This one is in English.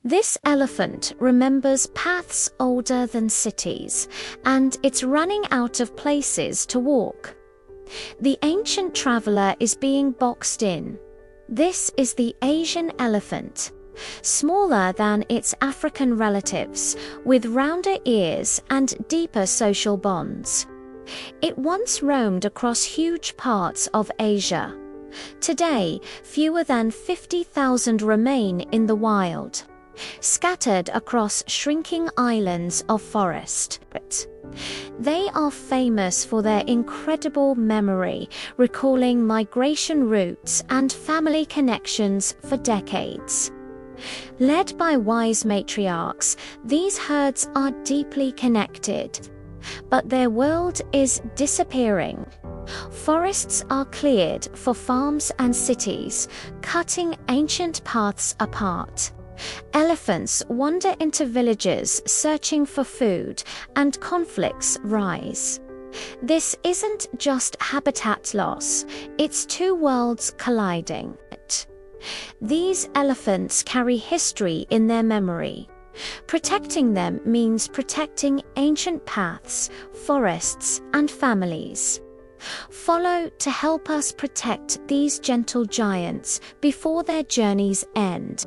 This elephant remembers paths older than cities, and it's running out of places to walk. The ancient traveler is being boxed in. This is the Asian elephant, smaller than its African relatives, with rounder ears and deeper social bonds. It once roamed across huge parts of Asia. Today, fewer than 50,000 remain in the wild, scattered across shrinking islands of forest. They are famous for their incredible memory, recalling migration routes and family connections for decades. Led by wise matriarchs, these herds are deeply connected. But their world is disappearing. Forests are cleared for farms and cities, cutting ancient paths apart. Elephants wander into villages searching for food, and conflicts rise. This isn't just habitat loss, it's two worlds colliding. These elephants carry history in their memory. Protecting them means protecting ancient paths, forests, and families. Follow to help us protect these gentle giants before their journeys end.